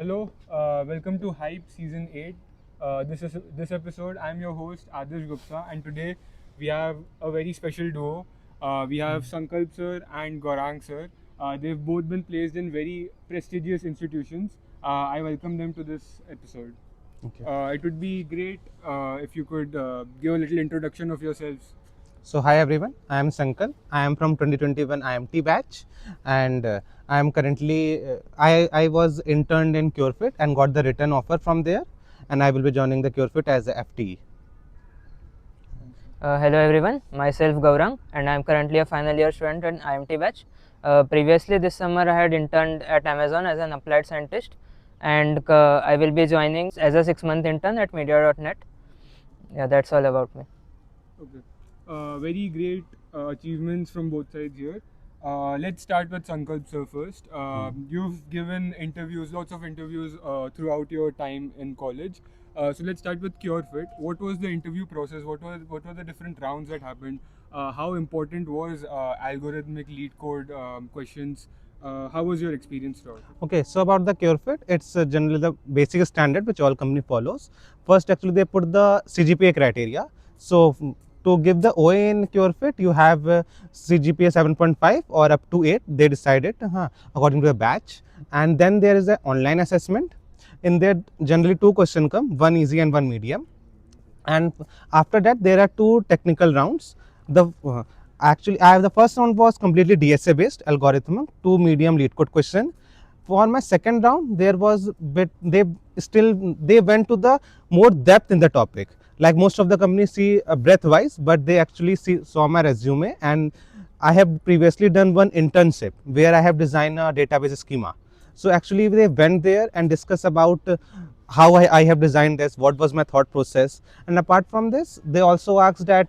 Hello, welcome to HYP Season 8. This episode. I'm your host Adarsh Gupta, and today we have a very special duo. We have Sankalp sir and Gaurang sir. They've both been placed in very prestigious institutions. I welcome them to this episode. Okay. It would be great if you could give a little introduction of yourselves. So hi everyone, I am Sankal. I am from 2021 IIT batch, and I am currently I was interned in Curefit and got the written offer from there, and I will be joining the Curefit as a FTE. Hello everyone, myself Gaurang, and I am currently a final year student in IIT batch. Previously this summer I had interned at Amazon as an applied scientist, and I will be joining as a 6-month intern at media.net. Yeah, that's all about me. Okay. Very great achievements from both sides here. Let's start with Sankalp sir first. You've given interviews, lots of interviews throughout your time in college. So let's start with Curefit. What was the interview process? What were the different rounds that happened? How important was algorithmic lead code questions? How was your experience throughout? Okay, so about the Curefit, it's generally the basic standard which all company follows. First, actually, they put the CGPA criteria. So to give the OA in Curefit, you have CGPA 7.5 or up to 8. They decided according to the batch, and then there is an online assessment. In there, generally two questions come, one easy and one medium. And after that, there are two technical rounds. The actually, I have the first round was completely DSA based algorithm, two medium lead code question. For my second round, there was bit they went to the more depth in the topic. Like most of the companies see breadth wise, but they actually saw my resume, and I have previously done one internship where I have designed a database schema. So actually they went there and discussed about how I have designed this, what was my thought process. And apart from this, they also asked that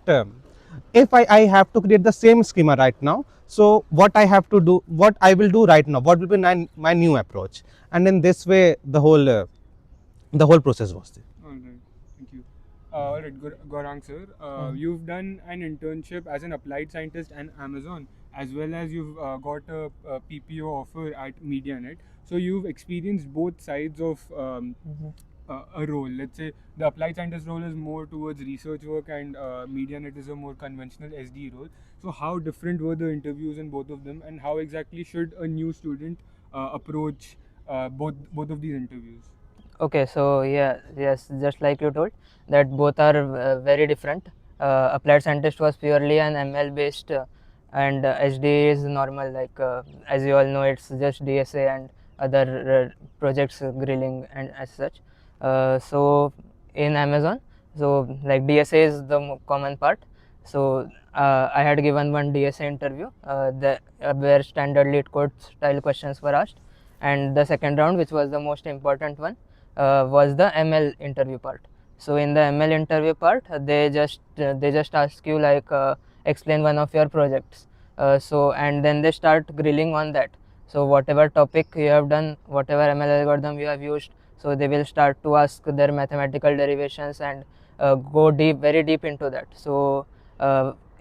if I have to create the same schema right now, so what I have to do, what I will do right now, what will be my new approach. And in this way, the whole process was there. All right, thank you. All right, Gaurang sir, you've done an internship as an applied scientist at Amazon, as well as you've got a PPO offer at MediaNet. So you've experienced both sides of a role. Let's say the applied scientist role is more towards research work, and MediaNet is a more conventional SD role. So how different were the interviews in both of them, and how exactly should a new student approach both of these interviews? Okay, so yes, just like you told, that both are very different. Applied scientist was purely an ML based, and HD is normal. Like as you all know, it's just DSA and other projects grilling and as such. So in Amazon, so like DSA is the common part. So I had given one DSA interview, where standard lead code style questions were asked, and the second round, which was the most important one, was the ML interview part. So in the ML interview part, they just ask you like explain one of your projects. So and then they start grilling on that. So whatever topic you have done, whatever ML algorithm you have used, so they will start to ask their mathematical derivations and go very deep into that. So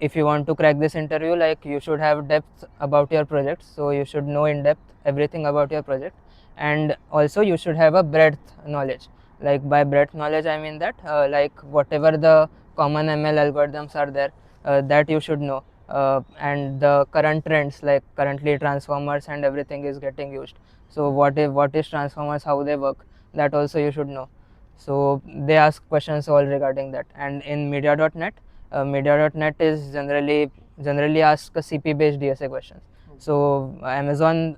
if you want to crack this interview, like you should have depth about your project. So you should know in depth everything about your project, and also you should have a breadth knowledge. Like by breadth knowledge I mean that like whatever the common ML algorithms are there, that you should know, and the current trends, like currently transformers and everything is getting used. So what is transformers, how they work, that also you should know. So they ask questions all regarding that. And in media.net, media.net is generally ask a CP based DSA questions. So Amazon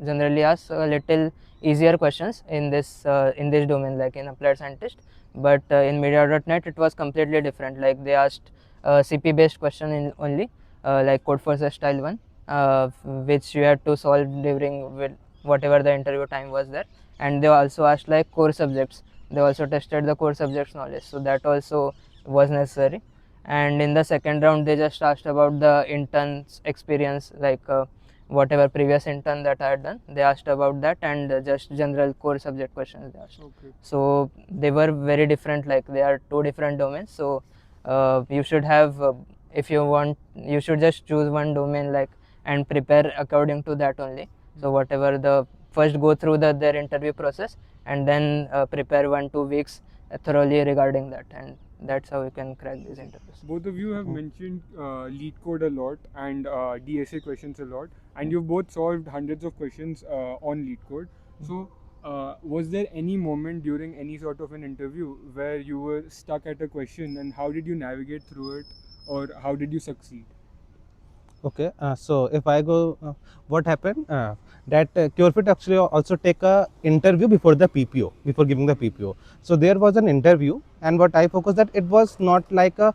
generally asks a little easier questions in this domain, like in applied scientist. But in media.net it was completely different. Like they asked CP based question in only, like code forces style one, which you had to solve during whatever the interview time was there. And they also asked like core subjects. They also tested the core subjects knowledge, so that also was necessary. And in the second round they just asked about the intern's experience, like whatever previous intern that I had done, they asked about that, and just general core subject questions they asked. Okay. So they were very different, like they are two different domains. So you should have, if you want, you should just choose one domain, like, and prepare according to that only. So whatever the first go through their interview process and then prepare 1-2 weeks thoroughly regarding that, and that's how you can crack these interviews. Both of you have mentioned lead code a lot and DSA questions a lot, and you've both solved hundreds of questions on lead code. So, was there any moment during any sort of an interview where you were stuck at a question, and how did you navigate through it, or how did you succeed? Okay, so if I go, what happened? That Curefit actually also take a interview before the PPO, before giving the PPO. So there was an interview, and what I focused that it was not like a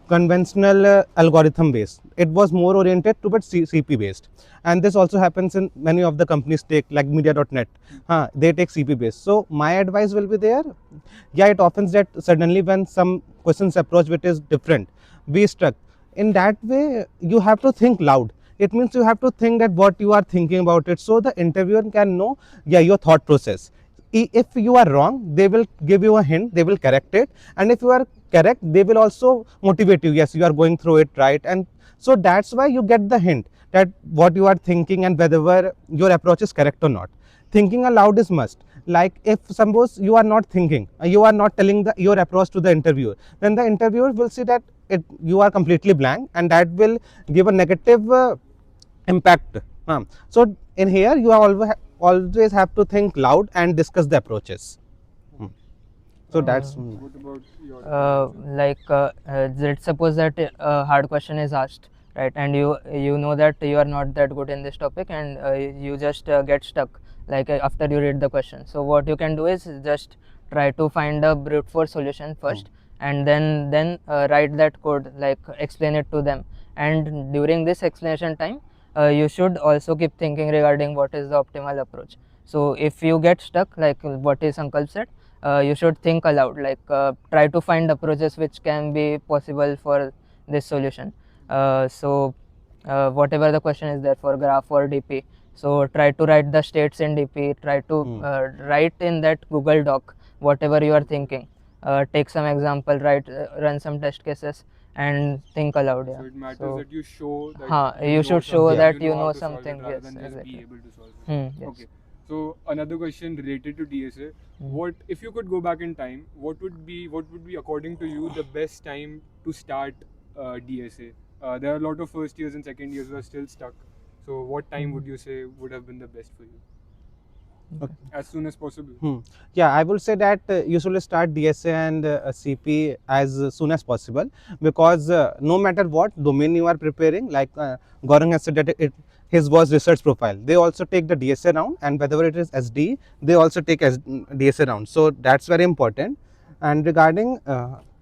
conventional algorithm based. It was more oriented towards CP based, and this also happens in many of the companies take like media.net. They take CP based. So my advice will be there. Yeah, it happens that suddenly when some questions approach which is different, be struck. In that way, you have to think loud. It means you have to think that what you are thinking about it, so the interviewer can know, yeah, your thought process. If you are wrong, they will give you a hint, they will correct it, and if you are correct, they will also motivate you, yes, you are going through it right. And so that's why you get the hint that what you are thinking and whether your approach is correct or not. Thinking aloud is must. Like if suppose you are not thinking, you are not telling your approach to the interviewer, then the interviewer will see that you are completely blank, and that will give a negative impact. So in here you always have to think loud and discuss the approaches. So that's What about your let's suppose that a hard question is asked, right, and you know that you are not that good in this topic, and you just get stuck after you read the question. So what you can do is just try to find a brute force solution first, and then write that code, like explain it to them. And during this explanation time, you should also keep thinking regarding what is the optimal approach. So if you get stuck, like what is Sankalp said, you should think aloud, try to find approaches which can be possible for this solution. Whatever the question is there for graph or DP, so try to write the states in DP, try to write in that Google Doc whatever you are thinking, take some example, run some test cases and think aloud. So it matters that you show that you know should show something, that you how know to solve it something, rather yes, than just exactly. be able to solve it. Yes. Okay. So another question related to DSA. What if you could go back in time? What would be according to you the best time to start DSA? There are a lot of first years and second years who are still stuck. So what time would you say would have been the best for you? Okay. As soon as possible. Yeah, I would say that you should start DSA and CP as soon as possible, because no matter what domain you are preparing, like Gaurang has said that his was research profile. They also take the DSA round, and whether it is SD, they also take DSA round. So that's very important. And regarding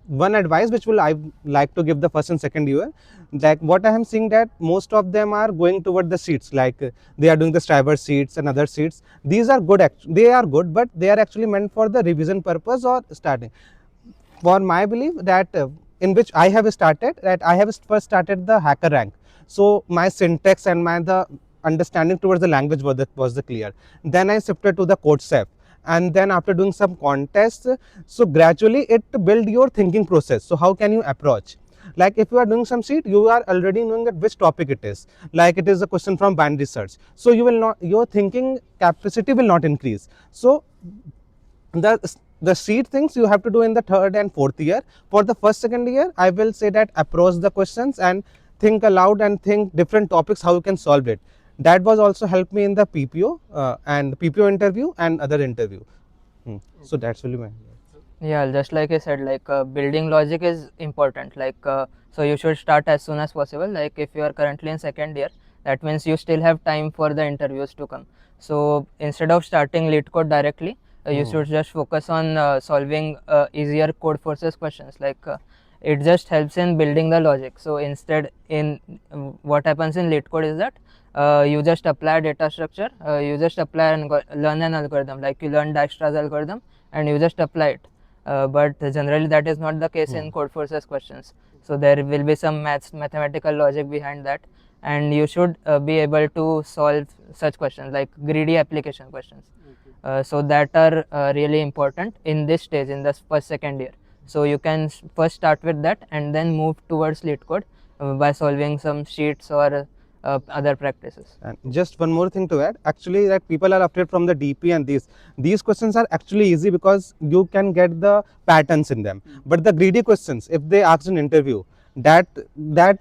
one advice which will I like to give the first and second year, like what I am seeing that most of them are going toward the seats, like they are doing the striver seats and other seats. These are good, they are good, but they are actually meant for the revision purpose or starting. For my belief that in which I have started, that I have first started the hacker rank. So my syntax and the understanding towards the language was the clear. Then I shifted to the code safe, and then after doing some contests, so gradually it build your thinking process. So how can you approach? Like if you are doing some sheet, you are already knowing that which topic it is. Like it is a question from binary search. So you will not, your thinking capacity will not increase. So the seed things you have to do in the third and fourth year. For the first second year, I will say that approach the questions and think aloud and think different topics how you can solve it. That was also helped me in the PPO and PPO interview and other interview. So that's really my. Yeah, just like I said, building logic is important. So you should start as soon as possible. Like if you are currently in second year, that means you still have time for the interviews to come. So instead of starting lead code directly, you should just focus on solving easier code forces questions. It just helps in building the logic. So instead, in what happens in lead code is that you just apply data structure, you just apply and learn an algorithm. Like you learn Dijkstra's algorithm and you just apply it. But generally that is not the case in code forces questions. So there will be some mathematical logic behind that, and you should be able to solve such questions like greedy application questions. So that are really important in this stage, in the first second year. So you can first start with that and then move towards lead code by solving some sheets or other practices. And just one more thing to add, actually that people are afraid from the DP and these questions are actually easy because you can get the patterns in them. But the greedy questions, if they ask an interview, that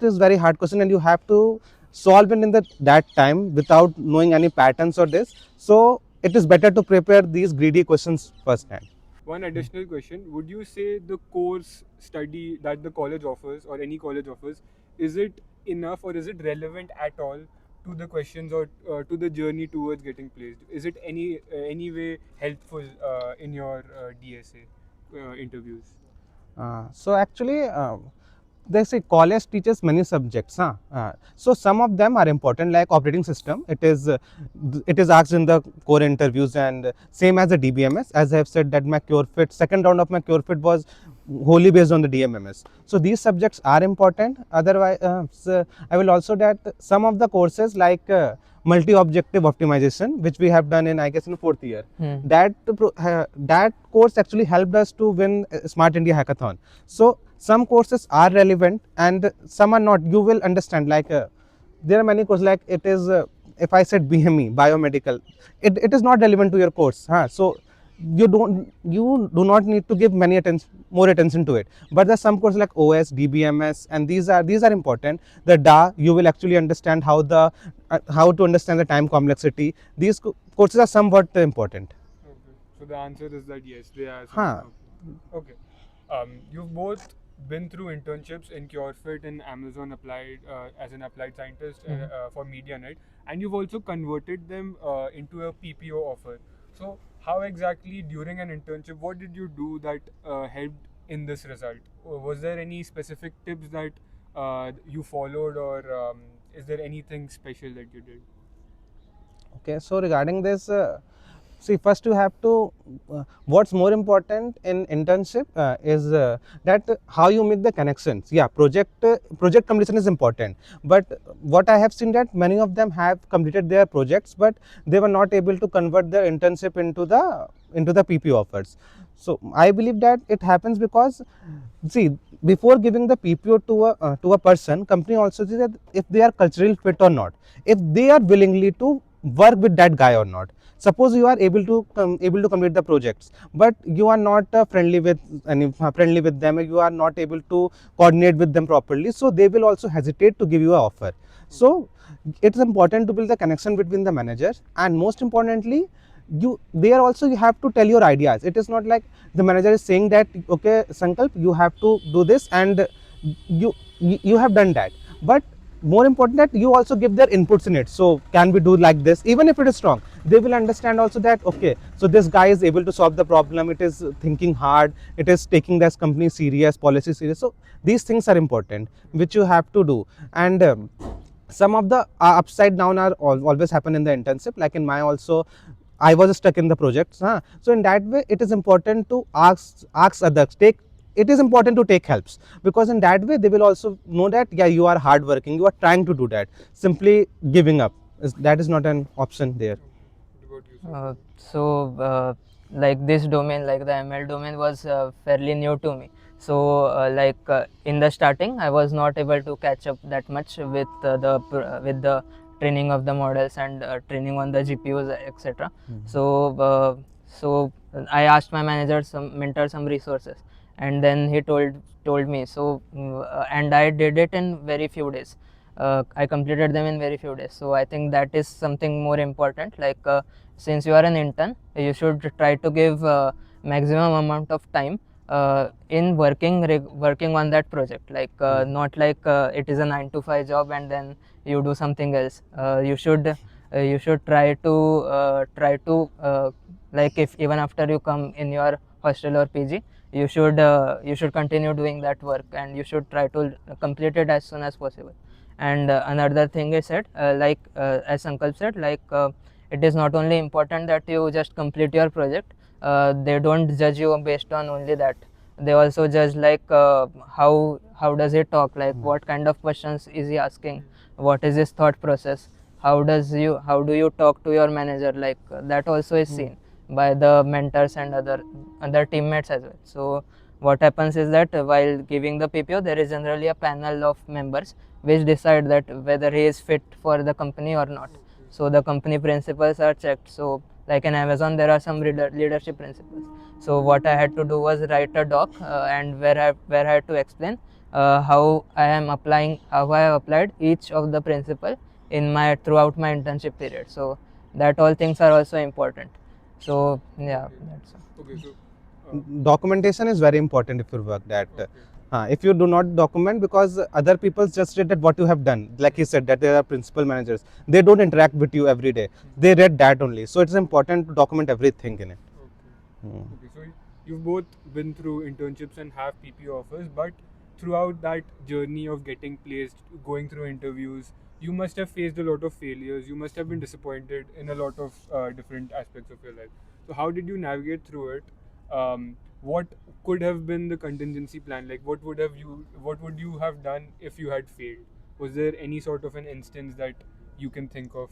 is very hard question and you have to solve it in that time without knowing any patterns or this. So it is better to prepare these greedy questions first hand. One additional question: would you say the course study that the college offers or any college offers, is it enough or is it relevant at all to the questions or to the journey towards getting placed? Is it any way helpful in your DSA interviews? So actually, they say college teaches many subjects. So some of them are important, like operating system. It is asked in the core interviews, and same as the DBMS. As I have said, that my Curefit second round of my Curefit was wholly based on the DMMS. So these subjects are important. Otherwise, so I will also that some of the courses like multi-objective optimization, which we have done in I guess in fourth year, that course actually helped us to win Smart India Hackathon. So some courses are relevant and some are not. You will understand like there are many courses like it is if I said BME biomedical, it is not relevant to your course. So you do not need to give more attention to it. But there are some courses like OS, DBMS, and these are important. The DA, you will actually understand how to understand the time complexity. These courses are somewhat important. Okay. So the answer is that yes, they are. Huh. Okay. You've both been through internships in Curefit and Amazon applied as an applied scientist for MediaNet, and you've also converted them into a PPO offer. So how exactly during an internship, what did you do that helped in this result? Was there any specific tips that you followed, or is there anything special that you did? Okay, so regarding this, see, first you have to, what's more important in internship is that how you make the connections. Yeah, project completion is important, but what I have seen that many of them have completed their projects, but they were not able to convert their internship into the PP offers. So I believe that it happens because, see, before giving the PPO to a person, company also sees that if they are culturally fit or not, if they are willingly to work with that guy or not. Suppose you are able to complete the projects, but you are not friendly with them, you are not able to coordinate with them properly, so they will also hesitate to give you an offer. So it is important to build the connection between the managers, and most importantly, you have to tell your ideas. It is not like the manager is saying that okay Sankalp, you have to do this, and you have done that, but more important that you also give their inputs in it. So can we do like this? Even if it is wrong, they will understand also that okay, so this guy is able to solve the problem, it is thinking hard, it is taking this company serious, policy serious. So these things are important which you have to do. And some of the upside down are always happen in the internship. Like in my also, I was stuck in the projects. So in that way, it is important to ask others. It is important to take helps, because in that way they will also know that yeah, you are hardworking, you are trying to do that. Simply giving up that is not an option there. What about you, sir? Like this domain, like the ML domain, was fairly new to me. So in the starting, I was not able to catch up that much with with the training of the models and training on the GPUs, etc. So I asked my manager, some mentor, some resources, and then he told me. And I did it in very few days. I completed them in very few days. So I think that is something more important. Since you are an intern, you should try to give maximum amount of time in working on that project. Not like it is a 9 to 5 job and then you do something else. You should try to like, if even after you come in your hostel or PG, you should continue doing that work, and you should try to complete it as soon as possible. And another thing is said, as Sankalp said, it is not only important that you just complete your project. They don't judge you based on only that. They also judge how does he talk, like what kind of questions is he asking, what is his thought process, how do you talk to your manager, that also is seen by the mentors and other teammates as well. So what happens is that while giving the PPO, there is generally a panel of members which decide that whether he is fit for the company or not. So the company principles are checked. So like in Amazon, there are some leadership principles. So what I had to do was write a doc and where I had to explain how I am applying, how I have applied each of the principle in my throughout my internship period. So that all things are also important. So yeah, Okay. that's all. Okay, so Documentation is very important if you work that. okay. If you do not document, because other people just read that what you have done, like he said that there are principal managers, they don't interact with you every day, they read that only, so it's important to document everything in it. Okay. Okay, so you've both been through internships and have PPO offers, but throughout that journey of getting placed, going through interviews, you must have faced a lot of failures. You must have been disappointed in a lot of different aspects of your life. So how did you navigate through it? What could have been the contingency plan? Like, what would you have done if you had failed? Was there any sort of an instance that you can think of?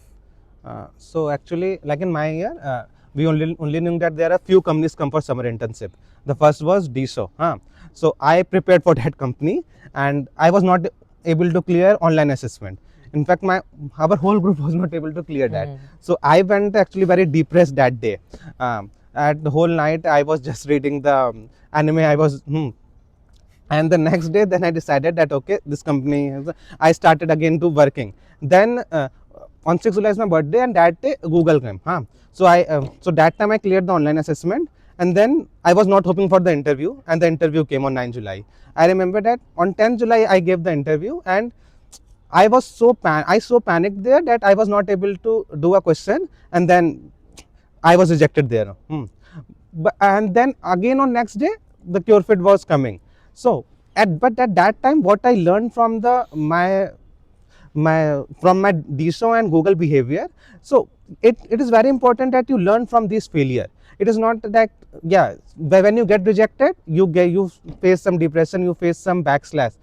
So actually, like in my year, we only knew that there are few companies come for summer internship. The first was DSO. So I prepared for that company, and I was not able to clear online assessment. In fact, our whole group was not able to clear that. So I went actually very depressed that day. At the whole night, I was just reading the anime. I was and the next day then I decided that okay, this company I started again to working. Then on 6th July is my birthday, and that day Google came. So that time I cleared the online assessment, and then I was not hoping for the interview, and the interview came on 9th July. I remember that on 10th July I gave the interview, and I was so panicked there that I was not able to do a question, and then I was rejected there. And then again on next day the Curefit was coming. So but at that time, what I learned from the my DSO and Google behavior. So it is very important that you learn from this failure. It is not that when you get rejected, you face some depression, you face some backslash,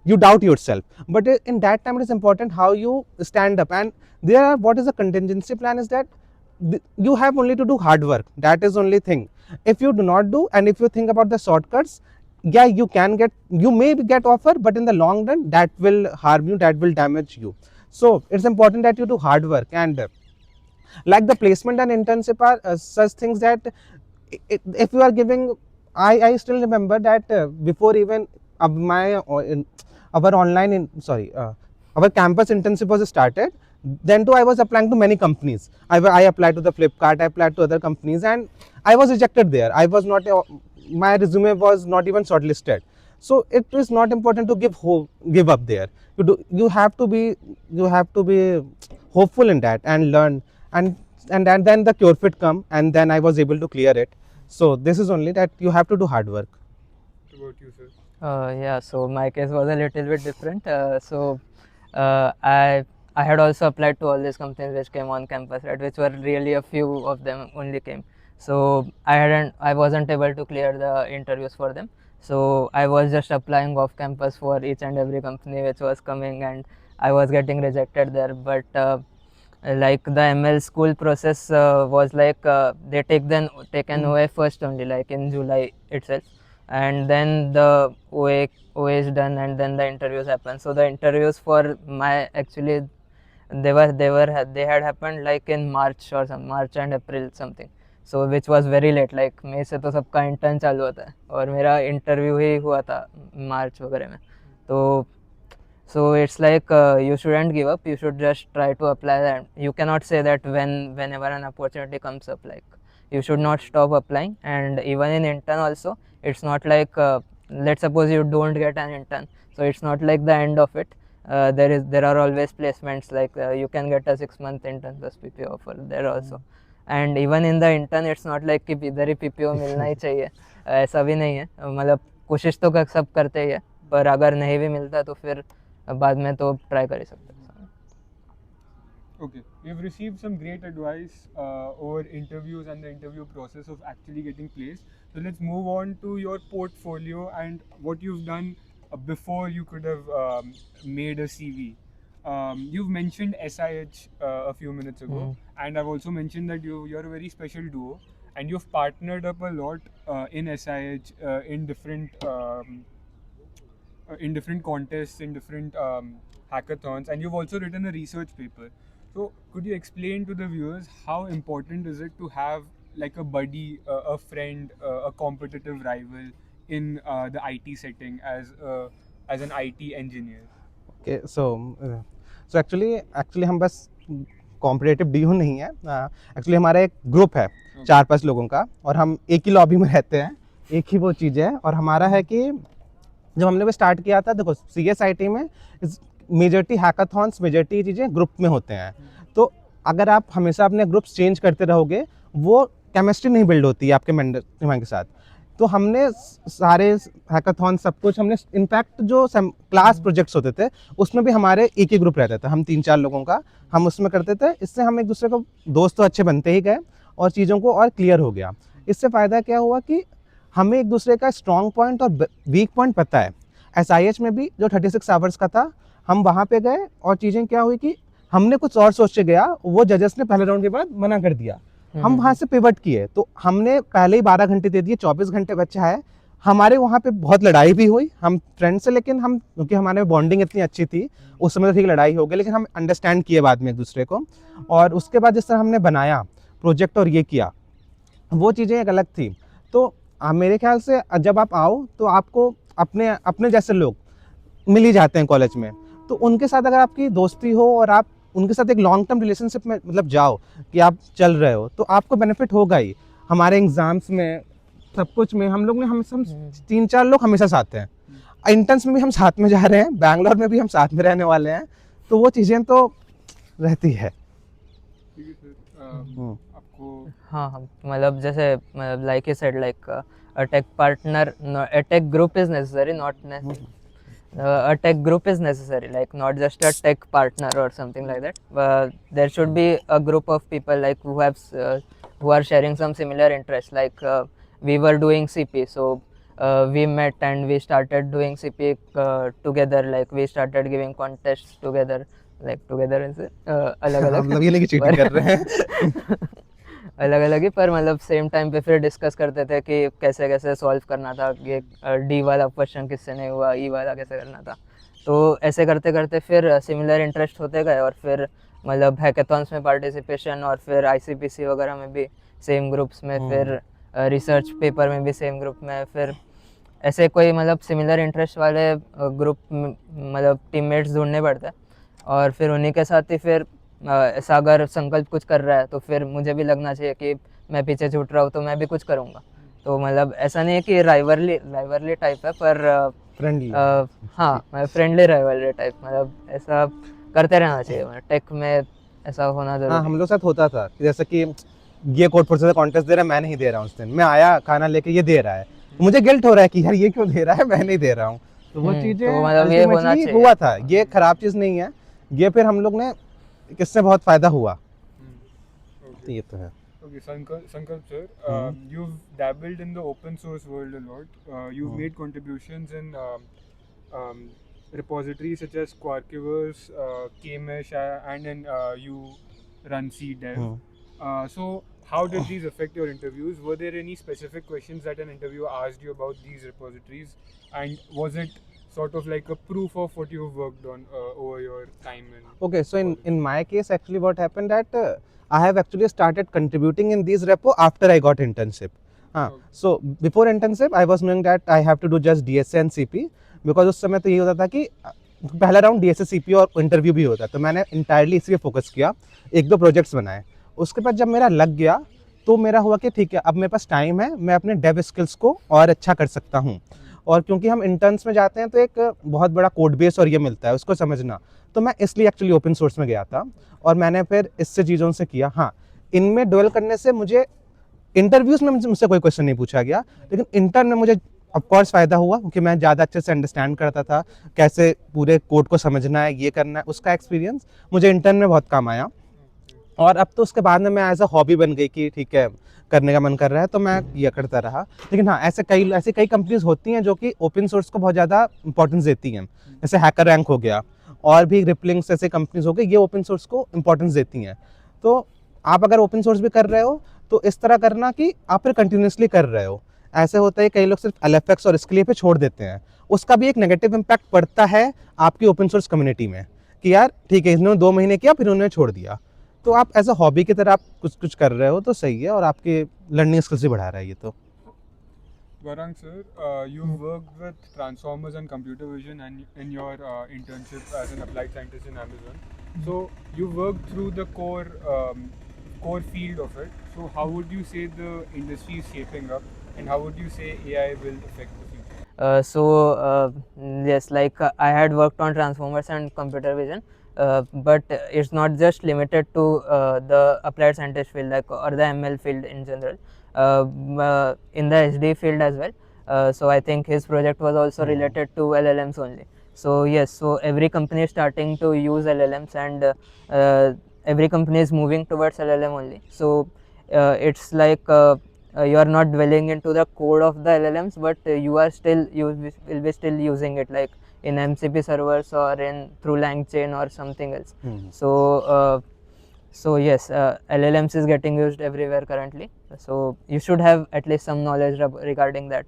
you doubt yourself. But in that time, it is important how you stand up. And what is the contingency plan is that you have only to do hard work. That is only thing. If you do not do, and if you think about the shortcuts, you may get offer, but in the long run that will harm you, that will damage you. So it's important that you do hard work. And like the placement and internship are such things that if you are giving, I still remember that before even our online our campus internship was started, then too I was applying to many companies. I applied to the Flipkart, I applied to other companies, and I was rejected there. I was not My resume was not even shortlisted. So it is not important to give up there. You have to be hopeful in that and learn. And then the Curefit come, and then I was able to clear it. So this is only that you have to do hard work. What about you, sir? Yeah, so my case was a little bit different. I had also applied to all these companies which came on campus, right? Which were really a few of them only came. So I wasn't able to clear the interviews for them. So I was just applying off campus for each and every company which was coming, and I was getting rejected there. But like the ML school process was like they take an OA first only, like in July itself, and then the OA is done, and then the interviews happen. So the interviews for my actually they had happened like in March or some March and April something. So which was very late, like मई से तो सबका intern चालू होता है और मेरा interview ही हुआ था मार्च वगैरह में. तो so it's like you shouldn't give up, you should just try to apply that. You cannot say that whenever an opportunity comes up, like you should not stop applying. And even in intern also, it's not like let's suppose you don't get an intern, so it's not like the end of it. There are always placements, like you can get a 6-month intern plus PPO offer there also. And even in the intern, it's not like कि इधर ही PPO मिलना ही चाहिए, ऐसा भी नहीं है. मतलब कोशिश तो सब करते ही है, पर अगर नहीं भी मिलता तो फिर बाद में तो ट्राई कर ही सकते हैं. Okay, we have received some great advice over interviews and the interview process of actually getting placed. So let's move on to your portfolio and what you've done before you could have made a CV. You've mentioned SIH a few minutes ago, and I've also mentioned that you're a very special duo. and you've partnered up a lot in SIH in different contests, in different hackathons, and you've also written a research paper. So, could you explain to the viewers how important is it to have like a buddy, a friend, a competitive rival in the IT setting as an IT engineer? Okay so actually हम बस competitive DU नहीं है, actually हमारा एक group है 4-5 लोगों का, और हम एक ही लॉबी में रहते हैं, एक ही वो चीज़ है। और हमारा है कि जब हमने वो स्टार्ट किया था, देखो CSIT में मेजॉरिटी हैकाथॉन्स, मेजॉरिटी चीज़ें ग्रुप में होते हैं। तो अगर आप हमेशा अपने ग्रुप्स चेंज करते रहोगे, वो केमिस्ट्री नहीं बिल्ड होती है आपके मेंबर के साथ। तो हमने सारे हैकाथॉन सब कुछ हमने, इनफैक्ट जो क्लास प्रोजेक्ट्स होते थे उसमें भी हमारे एक ही ग्रुप रहता था, हम 3-4 लोगों का हम उसमें करते थे। इससे हम एक दूसरे को दोस्त तो अच्छे बनते ही गए और चीज़ों को और क्लियर हो गया। इससे फ़ायदा क्या हुआ कि हमें एक दूसरे का स्ट्रॉन्ग पॉइंट और वीक पॉइंट पता है। SIH में भी जो 36 आवर्स का था, हम वहाँ पे गए और चीज़ें क्या हुई कि हमने कुछ और सोच के गया, वो जजेस ने पहले राउंड के बाद मना कर दिया। हम वहाँ से पिवट किए, तो हमने पहले ही 12 घंटे दे दिए, 24 घंटे बच्चा है। हमारे वहाँ पे बहुत लड़ाई भी हुई हम फ्रेंड से, लेकिन हम क्योंकि हमारे बॉन्डिंग इतनी अच्छी थी उस समय, तो ठीक लड़ाई हो गई, लेकिन हम अंडरस्टैंड किए बाद में एक दूसरे को। और उसके बाद जिस तरह हमने बनाया प्रोजेक्ट और ये किया, वो चीज़ें एक अलग थी। तो मेरे ख्याल से जब आप आओ तो आपको अपने अपने जैसे लोग मिल ही जाते हैं कॉलेज में, तो उनके साथ अगर आपकी दोस्ती हो और आप उनके साथ एक लॉन्ग टर्म रिलेशनशिप में मतलब जाओ कि आप चल रहे हो, तो आपको बेनिफिट होगा ही। हमारे एग्जाम्स में, सब कुछ में हम लोग ने, हम 3-4 लोग हमेशा साथ हैं। इंटर्न्स में भी हम साथ में जा रहे हैं, बैंगलोर में भी हम साथ में रहने वाले हैं, तो वो चीज़ें तो रहती है। ठीक है सर, आपको हाँ हाँ, मतलब जैसे like you said, like a tech partner, no, a tech group is necessary, not a tech group is necessary, like not just a tech partner or something like that. There should be a group of people like who are sharing some similar interests. Like we were doing CP, so we met and we started doing CP together. Like we started giving contests together. Like together is अलग अलग, हम लोग ये नहीं कि cheating कर रहे हैं। अलग अलग ही, पर मतलब सेम टाइम पे फिर डिस्कस करते थे कि कैसे कैसे सॉल्व करना था, ये डी वाला क्वेश्चन किससे नहीं हुआ, ई वाला कैसे करना था। तो ऐसे करते करते फिर सिमिलर इंटरेस्ट होते गए, और फिर मतलब हैकेथॉन्स में पार्टिसिपेशन, और फिर ICPC वगैरह में भी सेम ग्रुप्स में, फिर रिसर्च पेपर में भी सेम ग्रुप में, फिर ऐसे कोई मतलब सिमिलर इंटरेस्ट वाले ग्रुप मतलब टीममेट्स ढूंढने पड़ते हैं। और फिर उन्हीं के साथ ही फिर ऐसा अगर संकल्प कुछ कर रहा है तो फिर मुझे भी लगना चाहिए कि मैं पीछे छूट रहा हूँ तो मैं भी कुछ करूँगा। तो मतलब ऐसा नहीं है कि राइवरली टाइप है, पर फ्रेंडली, हाँ फ्रेंडली राइवलरी टाइप, मतलब ऐसा करते रहना चाहिए, मतलब टेक में ऐसा होना जरूरी। हाँ, हम लोग साथ होता था कि जैसे कि ये कोड प्रोसेसर कॉन्टेस्ट दे रहा है, मैं नहीं दे रहा हूँ। उस दिन मैं आया खाना लेके, ये दे रहा है, मुझे गिल्ट हो रहा है कि यार ये क्यों दे रहा है, मैं नहीं दे रहा हूँ। तो वो चीज़ें तो मतलब ये होना अल्टीमेटली चाहिए। हुआ था, ये खराब चीज़ नहीं है, ये फिर हम लोग ने किससे बहुत फायदा हुआ। तो ये तो है। Okay, Sankalp sir, you've dabbled in the open source world a lot. You've made contributions in repositories such as Quarkiverse, Kmesh, and then you run CDev. So, how did these affect your interviews? Were there any specific questions that an interviewer asked you about these repositories? And was it sort of like a proof of what you've worked on over your time? Okay, so in my case, actually what happened that I have actually started contributing in these repo after I got internship. So before internship, I was knowing that I have to do just DSA and CP, because उस समय तो ये होता था कि पहला round DSA CP और interview भी होता, तो मैंने इंटायरली इसी पे फोकस किया, 1-2 प्रोजेक्ट्स बनाए। उसके बाद जब मेरा लग गया तो मेरा हुआ कि ठीक है, अब मेरे पास टाइम है, मैं अपने डेव स्किल्स को और अच्छा कर सकता हूँ। और क्योंकि हम इंटर्न्स में जाते हैं तो एक बहुत बड़ा कोड बेस और ये मिलता है उसको समझना, तो मैं इसलिए एक्चुअली ओपन सोर्स में गया था और मैंने फिर इससे चीज़ों से किया। हाँ, इनमें डुएल करने से मुझे इंटरव्यूज़ में मुझसे कोई क्वेश्चन नहीं पूछा गया, लेकिन इंटर्न में मुझे ऑफकोर्स फ़ायदा हुआ क्योंकि मैं ज़्यादा अच्छे से अंडरस्टैंड करता था कैसे पूरे कोड को समझना है, ये करना है। उसका एक्सपीरियंस मुझे इंटर्न में बहुत काम आया। और अब तो उसके बाद में मैं एज अ हॉबी बन गई कि ठीक है, करने का मन कर रहा है तो मैं ये करता रहा। लेकिन हाँ, ऐसे कई कंपनीज होती हैं जो कि ओपन सोर्स को बहुत ज़्यादा इंपॉर्टेंस देती हैं, जैसे हैकर रैंक हो गया और भी रिपलिंग्स ऐसे कंपनीज हो गई, ये ओपन सोर्स को इंपॉर्टेंस देती हैं। तो आप अगर ओपन सोर्स भी कर रहे हो तो इस तरह करना कि आप फिर कंटिन्यूसली कर रहे हो। ऐसे होता है कई लोग सिर्फ LFX और इसके लिए पे छोड़ देते हैं, उसका भी एक नेगेटिव इम्पैक्ट पड़ता है आपकी ओपन सोर्स कम्युनिटी में कि यार ठीक है इन्होंने 2 महीने किया फिर उन्होंने छोड़ दिया। तो आप एज अ हॉबी की तरह आप कुछ कुछ कर रहे हो तो सही है और आपके लर्निंग स्किल्स भी बढ़ा रहा है ये तो। Gaurang sir, you've worked with transformers and computer vision and in your internship as an applied scientist in Amazon. So you worked through the core field of it. So how would you say the industry is shaping up, and how would you say AI will affect the future? Yes, like I had worked on transformers and computer vision, but it's not just limited to the applied scientist field, like or the ML field in general. In the SD field as well. So I think his project was also related to LLMs only. So yes, so every company is starting to use LLMs, and every company is moving towards LLM only. So it's like you are not dwelling into the code of the LLMs, but you will be still using it, like in MCP servers or in through LangChain or something else. So yes, LLMs is getting used everywhere currently. So you should have at least some knowledge regarding that.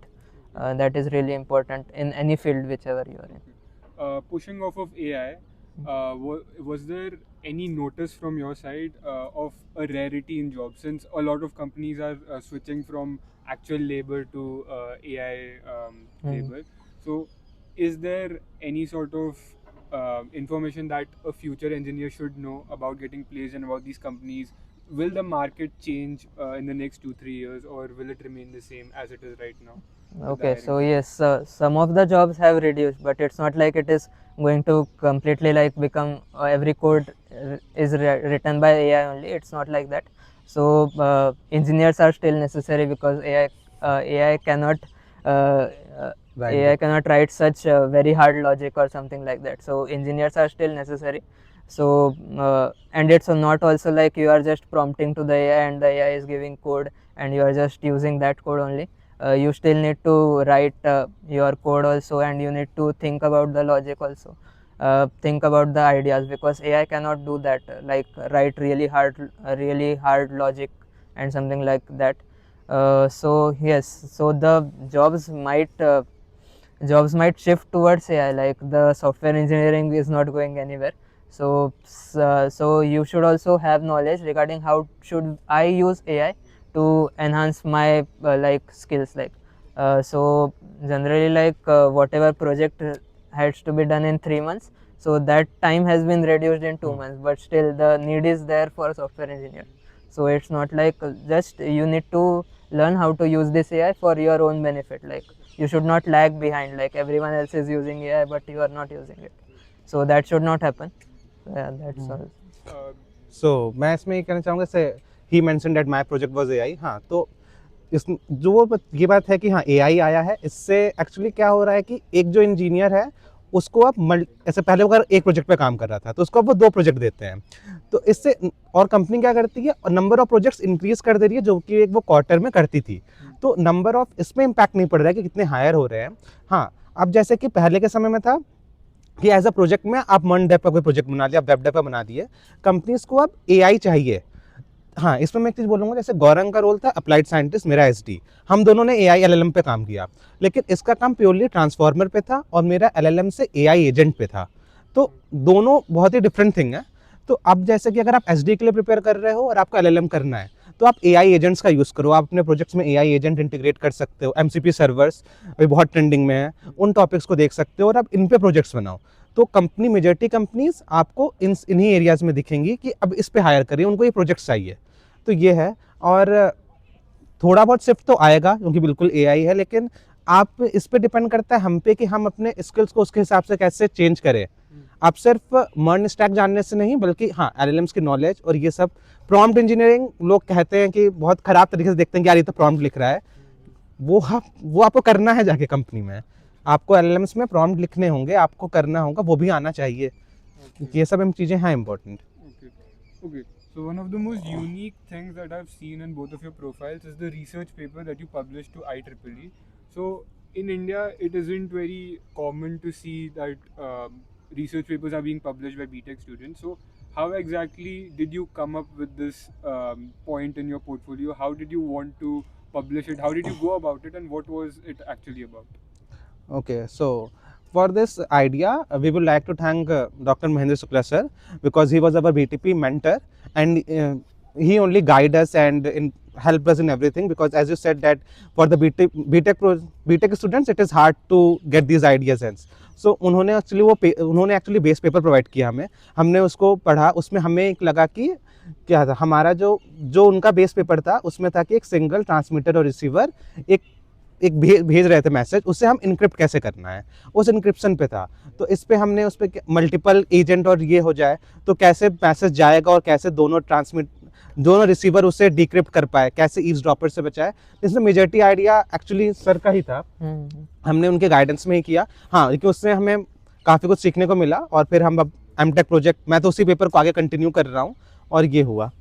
That is really important in any field whichever you are in. Pushing off of AI, was there any notice from your side of a rarity in jobs, since a lot of companies are switching from actual labor to AI labor? So is there any sort of information that a future engineer should know about getting placed and about these companies? Will the market change in the next 2-3 years, or will it remain the same as it is right now? With the Okay, hiring so process? yes, some of the jobs have reduced, but it's not like it is going to completely like become every code is written by AI only. It's not like that. So engineers are still necessary because AI cannot AI cannot write such very hard logic or something like that. So engineers are still necessary. So and it's not also like you are just prompting to the AI and the AI is giving code and you are just using that code only. You still need to write your code also, and you need to think about the logic also, think about the ideas, because AI cannot do that, like write really hard logic and something like that. So yes, so the jobs might shift towards AI, like the software engineering is not going anywhere. So so you should also have knowledge regarding how should I use AI to enhance my like skills, like so generally like whatever project has to be done in 3 months, so that time has been reduced in 2 months, but still the need is there for software engineer. So it's not like just you need to learn how to use this AI for your own benefit, like you should not lag behind, like everyone else is using AI but you are not using it. So that should not happen. Yeah, that's all. Uh, सो मैं इसमें ये कहना चाहूँगा से ही mention that my project was AI. हाँ, तो इस ये बात है कि हाँ एआई आया है, इससे एक्चुअली क्या हो रहा है कि एक जो इंजीनियर है उसको आप ऐसे पहले अगर एक प्रोजेक्ट पे काम कर रहा था तो उसको अब वो 2 प्रोजेक्ट देते हैं। तो इससे और कंपनी क्या करती है, नंबर ऑफ प्रोजेक्ट्स इंक्रीज कर दे रही है जो कि एक वो क्वार्टर में करती थी। तो नंबर ऑफ इसमें इम्पैक्ट नहीं पड़ रहा है कि कितने हायर हो रहे हैं। हाँ, अब जैसे कि पहले के समय में था कि एज अ प्रोजेक्ट में आप मन डेव का कोई प्रोजेक्ट बना लिया, आप वेब डेव का बना दिए, कंपनीज को अब एआई चाहिए। हाँ, इसमें मैं एक चीज़ बोलूँगा, जैसे गौरंग का रोल था अप्लाइड साइंटिस्ट, मेरा एसडी, हम दोनों ने एआई एलएलएम पे काम किया, लेकिन इसका काम प्योरली ट्रांसफॉर्मर पे था और मेरा एलएलएम से एआई एजेंट पे था। तो दोनों बहुत ही डिफरेंट थिंग है। तो अब जैसे कि अगर आप एसडी के लिए प्रिपेयर कर रहे हो और आपको एलएलएम करना है तो आप एआई एजेंट्स का यूज़ करो, आप अपने प्रोजेक्ट्स में एआई एजेंट इंटीग्रेट कर सकते हो, एमसीपी सर्वर्स अभी बहुत ट्रेंडिंग में है, उन टॉपिक्स को देख सकते हो और आप इन पे प्रोजेक्ट्स बनाओ। तो कंपनी मेजॉरिटी कंपनीज आपको इन्हीं एरियाज में दिखेंगी कि अब इस पे हायर करिए, उनको ये प्रोजेक्ट्स चाहिए। तो ये है, और थोड़ा बहुत शिफ्ट तो आएगा क्योंकि बिल्कुल एआई है, लेकिन आप इस पे डिपेंड करता है हम पे कि हम अपने स्किल्स को उसके हिसाब से कैसे चेंज करें। आप सिर्फ मर्न स्टैक जानने से नहीं, बल्कि हाँ एलएलएम्स की नॉलेज और ये सब। प्रॉम्प्ट इंजीनियरिंग लोग कहते हैं कि बहुत खराब तरीके से देखते हैं कि यार ये तो प्रॉम्प्ट लिख रहा है, वो आपको करना है जाके कंपनी में, आपको एलएलएम्स में प्रॉम्प्ट लिखने होंगे, आपको करना होगा, वो भी आना चाहिए। ये सब चीज़ें हैं important. Okay. Okay. So one of the most unique things that I've seen in both of your profiles is the research paper that you published to IIIE. So in India, it isn't very common to see that research papers are being published by BTech students. So how exactly did you come up with this point in your portfolio? How did you want to publish it? How did you go about it, and what was it actually about? Okay, so for this idea, we would like to thank Dr. Mahendra Shukla sir, because he was our BTP mentor, and he only guide us and help us in everything, because as you said that for the BTech students it is hard to get these ideas in. So उन्होंने actually base paper provide किया हमें, हमने उसको पढ़ा, उसमें हमें एक लगा कि क्या था हमारा जो जो उनका बेस पेपर था उसमें था कि एक सिंगल ट्रांसमीटर और रिसीवर एक भेज रहे थे मैसेज, उससे हम इनक्रिप्ट कैसे करना है, उस इनक्रिप्शन पे था। तो इस पे हमने उस पर मल्टीपल एजेंट और ये हो जाए तो कैसे मैसेज जाएगा और कैसे दोनों रिसीवर उसे डिक्रिप्ट कर पाए, कैसे ईव्सड्रॉपर से बचाए। इसमें मेजॉरिटी आइडिया एक्चुअली सर का ही था, हमने उनके गाइडेंस में ही किया। हाँ, लेकिन उससे हमें काफ़ी कुछ सीखने को मिला, और फिर हम अब एमटेक प्रोजेक्ट, मैं तो उसी पेपर को आगे कंटिन्यू कर रहा हूँ, और ये हुआ।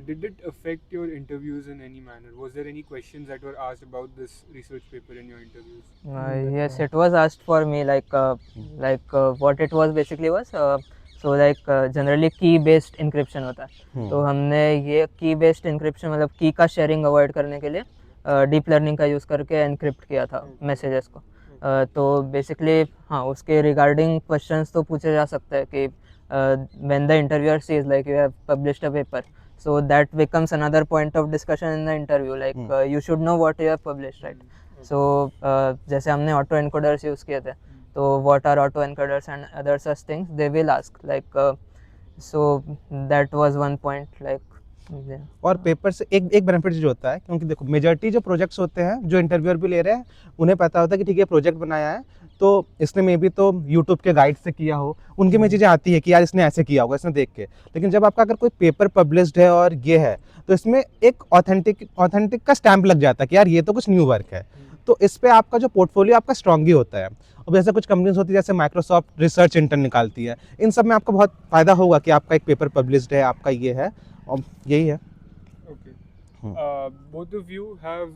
Did it affect your interviews in any manner? Was there any questions that were asked about this research paper in your interviews? Yes, it was asked for me, what it was basically was generally key based encryption होता है, तो हमने ये key based encryption मतलब की का sharing avoid करने के लिए deep learning का use करके encrypt किया था messages को। तो basically हाँ, उसके regarding questions तो पूछे जा सकते हैं कि when the interviewer says like you have published a paper, so that becomes another point of discussion in the interview, like you should know what you have published, right? So जैसे हमने auto encoders use किए थे, तो what are auto encoders and other such things they will ask, so that was one point, और paper से एक benefit जो होता है, क्योंकि देखो मेजॉरिटी जो प्रोजेक्ट्स होते हैं जो इंटरव्यूअर भी ले रहे हैं उन्हें पता होता है कि ठीक है प्रोजेक्ट बनाया है, तो इसने मे भी तो यूट्यूब के गाइड से किया हो, उनकी में चीज़ें आती है कि यार इसने ऐसे किया होगा, इसने देख के। लेकिन जब आपका अगर कोई पेपर पब्लिश्ड है और ये है, तो इसमें एक ऑथेंटिक का स्टैंप लग जाता है कि यार ये तो कुछ न्यू वर्क है, तो इस पर आपका जो पोर्टफोलियो आपका स्ट्रॉन्ग ही होता है। और जैसे कुछ कंपनीज होती है जैसे माइक्रोसॉफ्ट रिसर्च इंटर्न निकालती है, इन सब में आपको बहुत फ़ायदा होगा कि आपका एक पेपर पब्लिश्ड है, आपका ये है, और यही है। Both of you have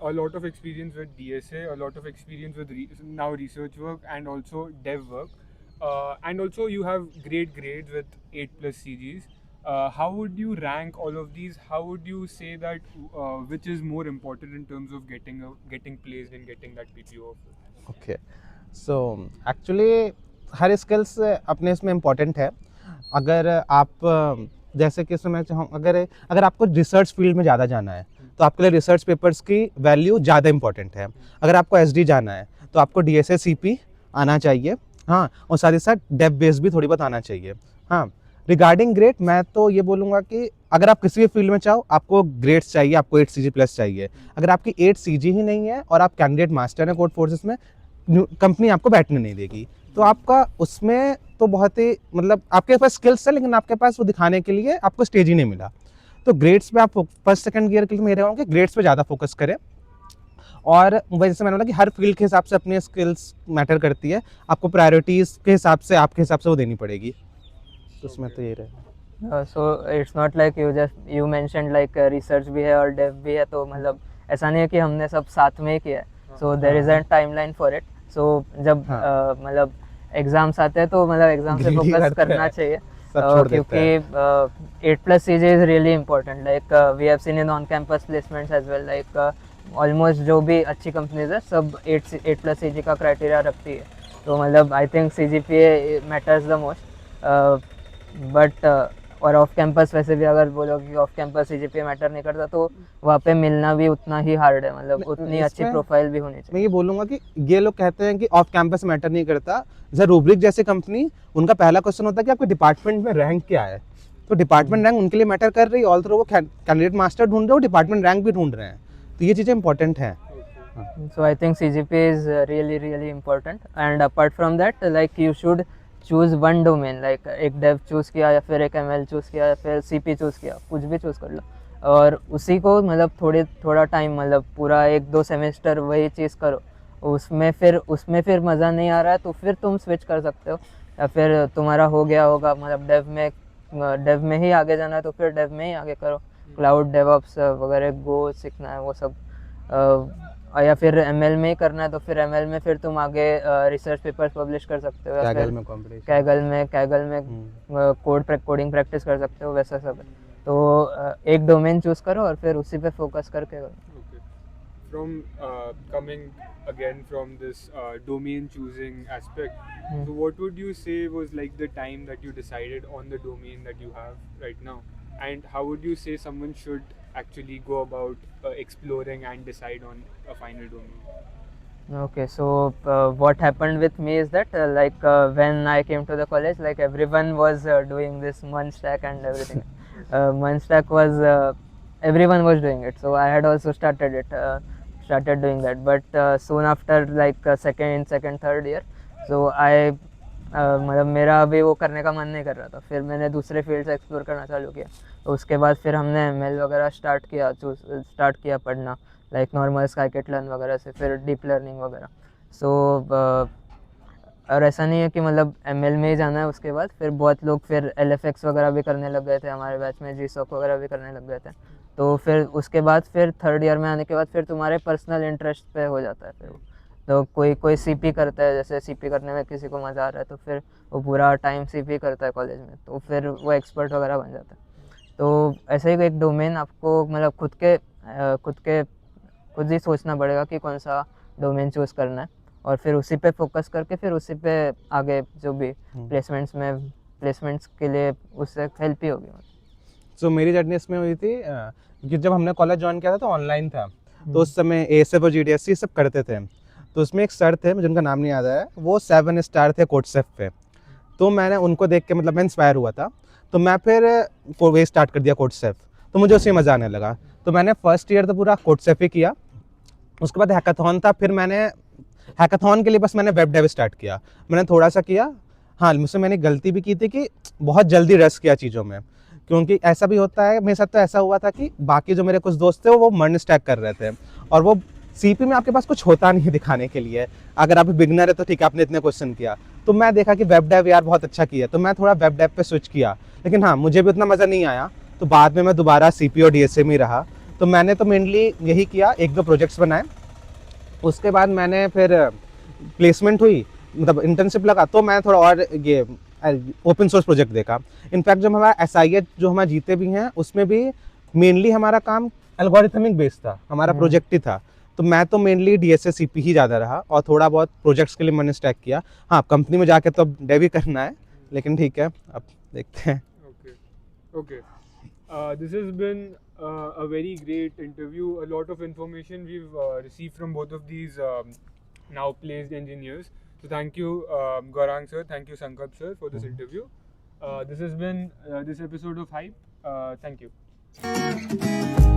a lot of experience with DSA, a lot of experience with now research work and also dev work, and also you have great grades with 8+ CGs. How would you rank all of these? How would you say that which is more important in terms of getting placed and getting that PPO offer? Okay, so actually her skills अपने इसमें important है। अगर आप जैसे कि इसमें मैं चाहूँ, अगर आपको रिसर्च फील्ड में ज़्यादा जाना है तो आपके लिए रिसर्च पेपर्स की वैल्यू ज़्यादा इंपॉर्टेंट है। अगर आपको एसडी जाना है तो आपको DSA CP आना चाहिए, हाँ, और साथ ही साथ डेव बेस भी थोड़ी बहुत आना चाहिए। हाँ, रिगार्डिंग ग्रेड मैं तो ये बोलूँगा कि अगर आप किसी भी फील्ड में चाहो आपको ग्रेड्स चाहिए, आपको 8 CG प्लस चाहिए। अगर आपकी 8 CG ही नहीं है और आप कैंडिडेट मास्टर हैं कोड फोर्सेस में, कंपनी आपको बैठने नहीं देगी। तो आपका उसमें तो बहुत ही मतलब आपके पास स्किल्स है, लेकिन आपके पास वो दिखाने के लिए आपको स्टेज ही नहीं मिला। तो ग्रेड्स पे आप फर्स्ट सेकंड ईयर के लिए मेरे होंगे ग्रेड्स पे ज़्यादा फोकस करें, और जैसे मैंने बोला कि हर फील्ड के हिसाब से अपनी स्किल्स मैटर करती है, आपको प्रायोरिटीज़ के हिसाब से आपके हिसाब से वो देनी पड़ेगी। तो उसमें तो यही रहेगा। So it's not like you mentioned like research भी है और डेव भी है, तो मतलब ऐसा नहीं है कि हमने सब साथ में ही किया है। So there is a timeline for it. So जब मतलब एग्जाम्स आते हैं तो मतलब एग्जाम से फोकस करना चाहिए, क्योंकि 8+ CG is really important. Like we have seen in on campus placements as well, like almost जो भी अच्छी कंपनीज है सब 8+ CG का क्राइटेरिया रखती है। तो मतलब I think CGPA matters the most. But और ऑफ कैंपस वैसे भी अगर बोलो कि ऑफ कैंपस CGPA मैटर नहीं करता, तो वहाँ पे मिलना भी उतना ही हार्ड है, मतलब उतनी अच्छी प्रोफाइल भी होनी चाहिए। मैं ये बोलूँगा कि ये लोग कहते हैं कि ऑफ कैंपस मैटर नहीं करता, जैसे रूब्रिक जैसी कंपनी, उनका पहला क्वेश्चन होता है कि आपके डिपार्टमेंट में रैंक क्या है। तो डिपार्टमेंट रैंक उनके लिए मैटर कर रही है, ऑल थ्रू वो कैंडिडेट मास्टर ढूंढ रहे हो, डिपार्टमेंट रैंक भी ढूंढ रहे हैं, तो ये चीज़ें इंपॉर्टेंट हैं। So I think CGPA is really important, and apart from that like you should choose one domain, like एक dev choose किया या फिर एक ML choose किया या फिर CP choose किया, कुछ भी choose कर लो, और उसी को मतलब थोड़ा टाइम मतलब पूरा 1-2 सेमेस्टर वही चीज़ करो। उसमें फिर मज़ा नहीं आ रहा है तो फिर तुम स्विच कर सकते हो, या फिर तुम्हारा हो गया होगा मतलब डेव में ही आगे जाना है तो फिर डेव में ही आगे करो। क्लाउड डेवऑप्स वगैरह गो सीखना है वो सब, और या फिर ML में ही करना है तो फिर ML में फिर तुम आगे रिसर्च पेपर्स पब्लिश कर सकते हो, या कैगल फिर में कंपटीशन, कैगल में कोडिंग प्रैक्टिस कर सकते हो, वैसा सब है। तो एक डोमेन चूज करो और फिर उसी पे फोकस करके करो। Okay. From coming again from this domain choosing aspect, so what would you say was like the time that you decided on the domain that you have right now, and how would you say someone should actually go about exploring and decide on a final domain? Okay, so what happened with me is that when I came to the college, like everyone was doing this Mun stack and everything. Mun stack was everyone was doing it, so I had also started doing that. But soon after, second third year, so I मतलब मेरा अभी वो करने का मन नहीं कर रहा था, फिर मैंने दूसरे फील्ड से एक्सप्लोर करना चालू किया। तो उसके बाद फिर हमने ML वगैरह स्टार्ट किया पढ़ना, लाइक नॉर्मल स्काईकिट-लर्न वगैरह से, फिर डीप लर्निंग वगैरह। सो और ऐसा नहीं है कि मतलब ML में ही जाना है, उसके बाद फिर बहुत लोग फिर LFX वगैरह भी करने लग गए थे हमारे बैच में, GSOC वगैरह भी करने लग गए थे। तो फिर उसके बाद फिर थर्ड ईयर में आने के बाद फिर तुम्हारे पर्सनल इंटरेस्ट पे हो जाता है फिर वो। तो कोई कोई CP करता है, जैसे CP करने में किसी को मज़ा आ रहा है तो फिर वो पूरा टाइम CP करता है कॉलेज में, तो फिर वो एक्सपर्ट वगैरह बन जाता है। तो ऐसे ही एक डोमेन आपको मतलब खुद ही सोचना पड़ेगा कि कौन सा डोमेन चूज़ करना है, और फिर उसी पे फोकस करके फिर उसी पे आगे जो भी प्लेसमेंट्स के लिए उससे हेल्प ही होगी। सो मेरी जर्नी इसमें हुई थी क्योंकि जब हमने कॉलेज ज्वाइन किया था तो ऑनलाइन था, तो उस समय ASF और GDSC सब करते थे। तो उसमें एक सर थे, मुझे उनका नाम नहीं याद है, वो 7 स्टार थे कोडसेफ पे। तो मैंने उनको देख के मतलब मैं इंस्पायर हुआ था, तो मैं फिर वे स्टार्ट कर दिया कोडसेफ। तो मुझे उसमें मज़ा आने लगा, तो मैंने फर्स्ट ईयर तो पूरा कोडसेफ ही किया। उसके बाद हैकाथॉन था, फिर मैंने हैकाथॉन के लिए बस मैंने वेब डेव स्टार्ट किया, मैंने थोड़ा सा किया। हाँ, मुझसे मैंने गलती भी की थी कि बहुत जल्दी रश किया चीज़ों में, क्योंकि ऐसा भी होता है, मेरे साथ तो ऐसा हुआ था कि बाकी जो मेरे कुछ दोस्त थे वो मर्न स्टैक कर रहे थे, और वो CP में आपके पास कुछ होता नहीं है दिखाने के लिए। अगर आप बिगनर है तो ठीक है, आपने इतने क्वेश्चन किया, तो मैं देखा कि वेब डेव यार बहुत अच्छा किया, तो मैं थोड़ा वेब डेव पे स्विच किया। लेकिन हाँ, मुझे भी उतना मज़ा नहीं आया, तो बाद में मैं दोबारा CP और DSA में ही रहा। तो मैंने तो मेनली यही किया, 1-2 प्रोजेक्ट्स बनाए। उसके बाद मैंने फिर प्लेसमेंट हुई, मतलब इंटर्नशिप लगा, तो मैं थोड़ा और ये ओपन सोर्स प्रोजेक्ट देखा। इनफैक्ट जब हमारा SIIT जो हमारे जीते भी हैं, उसमें भी मेनली हमारा काम एल्गोरिथमिक बेस्ड था, हमारा प्रोजेक्ट ही था। तो मैं तो मेनली DSA CP ही ज़्यादा रहा, और थोड़ा बहुत प्रोजेक्ट्स के लिए मैंने स्टैक किया। हाँ, कंपनी में जाके तो अब डेव ही करना है, लेकिन ठीक है, अब देखते हैं। Okay. Okay. This has been a very great interview. A lot of information we've received from both of these now placed engineers. So thank you, Gaurang sir. Thank you, Sankalp sir, for this interview. This has been this episode of Hype. Thank you.